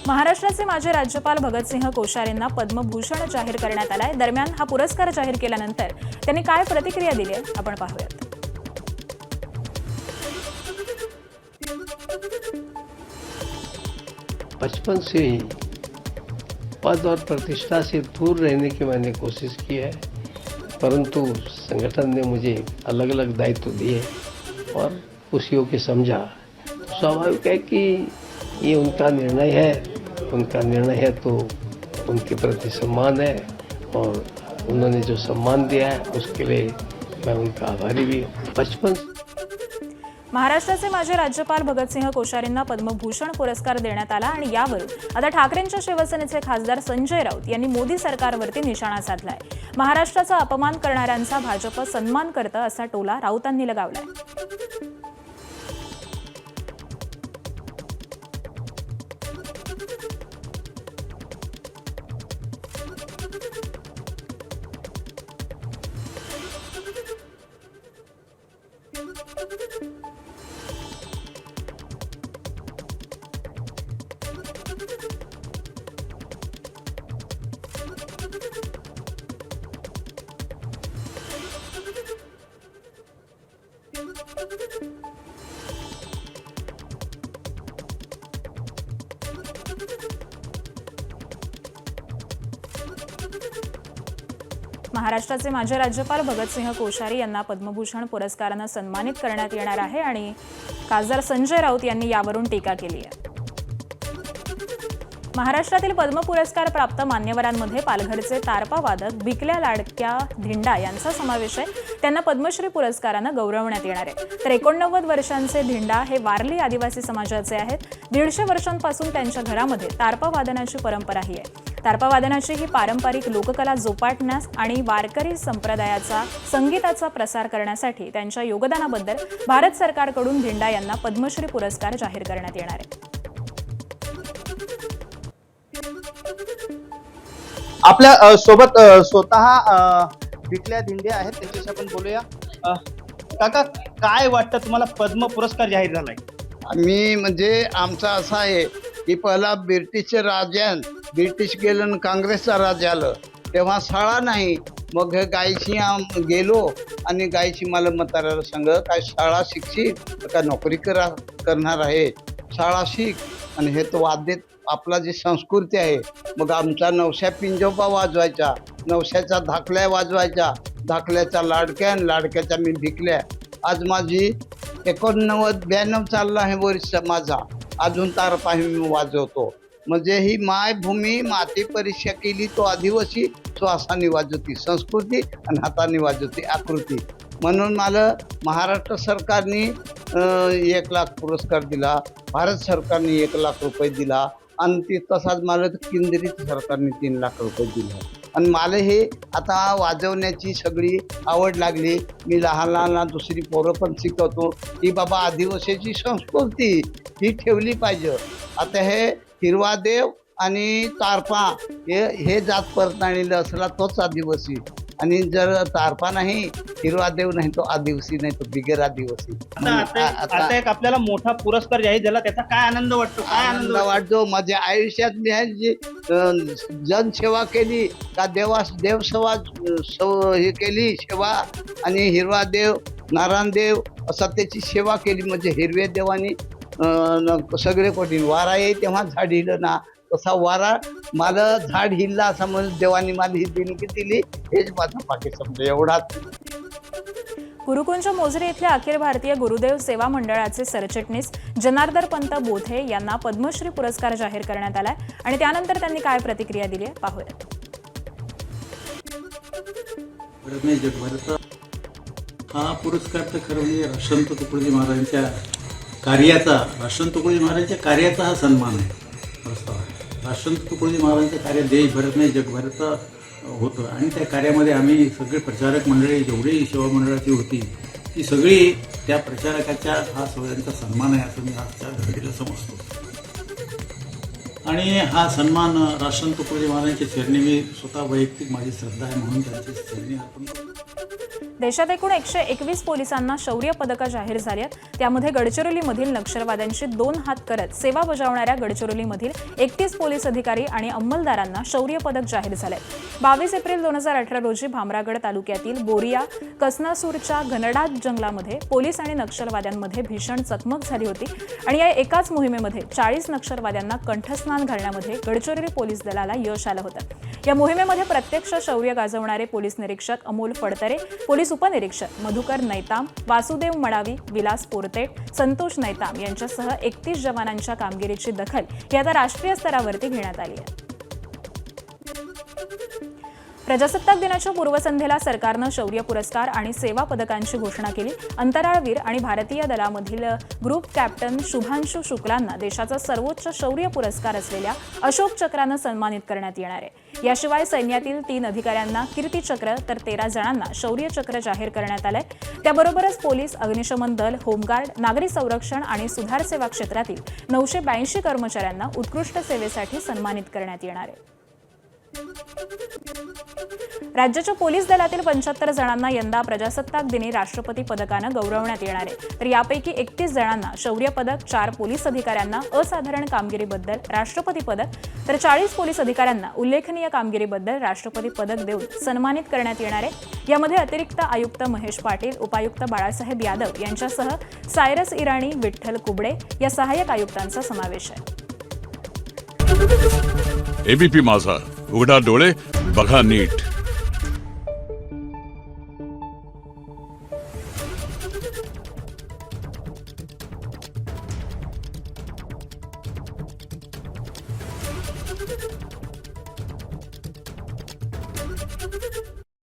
महाराष्ट्राचे माजी राज्यपाल भगतसिंह कोश्यारींना पद्मभूषण जाहीर करण्यात आलाय। दरम्यान हा पुरस्कार जाहीर केल्यानंतर त्यांनी काय प्रतिक्रिया दिली आहे आपण पाहूयात। बचपन से ही पद और प्रतिष्ठा से दूर रहने की मैंने कोशिश की है, परंतु संगठन ने मुझे अलग अलग दायित्व दिए और खुशियों की समझा। स्वाभाविक है कि ये उनका निर्णय है तो उनके प्रति सम्मान है और उन्होंने जो सम्मान दिया है उसके लिए मैं उनका आभारी भी हूँ। बचपन महाराष्ट्राचे माजी राज्यपाल भगतसिंह कोश्यारींना पद्मभूषण पुरस्कार देण्यात आला आणि यावरून आता ठाकरेंच्या शिवसेनेचे खासदार संजय राऊत यांनी मोदी सरकारवरती निशाणा साधलाय। महाराष्ट्राचा अपमान करणाऱ्यांचा भाजप सन्मान करतं असा टोला राऊतांनी लगावलाय। महाराष्ट्राचे माजी राज्यपाल भगतसिंह कोश्यारी यांना पद्मभूषण पुरस्काराने सन्मानित करण्यात येणार आहे आणि खासदार संजय राऊत यांनी यावरून टीका केली आहे। महाराष्ट्रातील पद्म पुरस्कार प्राप्त मान्यवरांमध्ये पालघरचे तारपा वादक भिकल्या लाडक्या धिंडा यांचा समावेश आहे। त्यांना पद्मश्री पुरस्काराने गौरवण्यात येणार आहे। तर 89 वर्षांचे धिंडा हे वारली आदिवासी समाजाचे आहेत। 150 वर्षांपासून त्यांच्या घरामध्ये तारपा वादनाची परंपराही आहे। तारपा वादनाची ही पारंपरिक लोककला जोपासण्यास आणि वारकरी संप्रदायाचा संगीताचा प्रसार करण्यासाठी त्यांच्या योगदानाबद्दल भारत सरकारकडून धिंडा यांना पद्मश्री पुरस्कार जाहीर करण्यात येणार आहे। आपल्या सोबत स्वतः भिकल्या धिंडे आहेत, त्यांच्याशी आपण बोलूया। काका, काय वाटतं तुम्हाला पद्म पुरस्कार जाहीर झालाय? मी म्हणजे आमचा असा आहे की पहिला ब्रिटिशचे राजान ब्रिटिश गेलं आणि काँग्रेसचा राज आलं तेव्हा शाळा नाही, मग हे गायची गेलो आणि गायची मला म्हाताऱ्याला सांग काय शाळा शिकशील का नोकरी करणार आहे, शाळा शिक। आणि हे तो वाद्य आपला जी संस्कृती आहे, मग आमचा नवश्या पिंजोबा वाजवायचा, नवश्याचा धाकल्या वाजवायचा, धाकल्याचा लाडक्याच्या मी भिकल्या। आज माझी 89-92 चालला आहे वर्ष माझा, अजून तारपा मी वाजवतो। म्हणजे ही मायभूमी माती परीक्षा केली तो आदिवासी श्वासाने वाजवती संस्कृती आणि हाताने वाजवती आकृती। म्हणून मला महाराष्ट्र सरकारने 1 लाख पुरस्कार दिला, भारत सरकारने 1 लाख रुपये दिला आणि ती तसाच मला केंद्रीय सरकारने 3 लाख रुपये दिला। आणि मला हे आता वाजवण्याची सगळी आवड लागली। मी लहान दुसरी पोरं पण शिकवतो की बाबा आदिवासीची संस्कृती ही ठेवली पाहिजे। आता हे हिरवा देव आणि तारपा हे जात परतणीला असला तोच आदिवासी, आणि जर तारपा नाही, हिरवा देव नाही, तो आदिवासी नाही, तो बिगर आदिवासी। आता एक आपल्याला मोठा पुरस्कार जाहीर झाला, त्याचा काय आनंद वाटतो? काय आनंद वाटतो? माझ्या आयुष्यात मी जी जनसेवा केली का देवसेवा हे केली सेवा, आणि हिरवा देव नारायण देव असा त्याची सेवा केली। म्हणजे हिरव्या देवानी सगळे कठीण वारा येई तेव्हा झाड हिलं ना, तसा वारा मला झाड हिल्ला असं म्हणून देवानी मला ही देणगी दिली, हेच माझा पाठी समजा एवढाच। गुरुकुंज मोझरी इथल्या अखिल भारतीय गुरुदेव सेवा मंडळाचे सरचिटणीस जनार्दन पंत बोथे यांना पद्मश्री पुरस्कार जाहीर करण्यात आलाय आणि त्यानंतर त्यांनी काय प्रतिक्रिया दिली आहे पाहूयात। हा पुरस्कार तर खरं म्हणजे राष्ट्रसंत तुकडोजी महाराजांच्या कार्याचा हा सन्मान आहे। राष्ट्रसंत तुकडोजी महाराजांचं कार्य देशभरात नाही जगभरात होतं आणि त्या कार्यामध्ये आम्ही सगळे प्रचारक मंडळी जेवढी सेवा मंडळाची होती ती सगळी त्या प्रचारकाच्या हा सगळ्यांचा सन्मान आहे असं मी आजच्या घडीला समजतो। आणि हा सन्मान राष्ट्रसंत तुकडोजी महाराजांच्या चरणी मी स्वतः वैयक्तिक माझी श्रद्धा आहे म्हणून त्यांच्या चरणी अर्पण करतो। देशात एकूण 121 पोलिसांना शौर्य पदकं जाहीर झाली आहेत. त्यामध्ये गडचिरोलीमधील नक्षलवाद्यांशी 2 हात करत सेवा बजावणाऱ्या गडचिरोलीमधील 31 पोलीस अधिकारी आणि अंमलदारांना शौर्य पदक जाहीर झाले. 22 एप्रिल 2018 रोजी भामरागड तालुक्यातील बोरिया कसनासूरच्या घनदाट जंगलामध्ये पोलीस आणि नक्षलवाद्यांमध्ये भीषण चकमक झाली होती आणि या एकाच मोहिमेमध्ये 40 नक्षलवाद्यांना कंठस्नान घालण्यामध्ये गडचिरोली पोलीस दलाला यश आलं होतं. या मोहिमेमध्ये प्रत्यक्ष शौर्य गाजवणारे पोलीस निरीक्षक अमोल फडतरे, पोलीस उपनिरीक्षक मधुकर नैताम, वासुदेव मडावी, विलास पोरतेट, संतोष नैताम यांच्यासह 31 जवानांच्या कामगिरीची दखल ही आता राष्ट्रीय स्तरावरती घेण्यात आली आहे. प्रजासत्ताक दिनाच्या पूर्वसंध्येला सरकारनं शौर्य पुरस्कार आणि सेवा पदकांची घोषणा केली. अंतराळवीर आणि भारतीय दलामधील ग्रुप कॅप्टन शुभांशु शुक्लांना देशाचा सर्वोच्च शौर्य पुरस्कार असलेल्या अशोक चक्रानं सन्मानित करण्यात येणार आहे. याशिवाय सैन्यातील 3 अधिकाऱ्यांना कीर्तीचक्र तर 13 जणांना शौर्य चक्र जाहीर करण्यात आलंय. त्याबरोबरच पोलीस, अग्निशमन दल, होमगार्ड, नागरी संरक्षण आणि सुधार सेवा क्षेत्रातील 982 कर्मचाऱ्यांना उत्कृष्ट सेवेसाठी सन्मानित करण्यात येणार आहे. राज्याच्या पोलीस दलातील 75 जणांना यंदा प्रजासत्ताक दिनी राष्ट्रपती पदकानं गौरवण्यात येणार आहे. तर यापैकी 31 जणांना शौर्य पदक, 4 पोलीस अधिकाऱ्यांना असाधारण कामगिरीबद्दल राष्ट्रपती पदक, तर 40 पोलीस अधिकाऱ्यांना उल्लेखनीय कामगिरीबद्दल राष्ट्रपती पदक देऊन सन्मानित करण्यात येणार आहे. यामध्ये अतिरिक्त आयुक्त महेश पाटील, उपायुक्त बाळासाहेब यादव यांच्यासह सायरस इराणी, विठ्ठल कुबडे या सहाय्यक आयुक्तांचा समावेश आहे. एबीपी माझा, उघडा डोळे बघा नीट.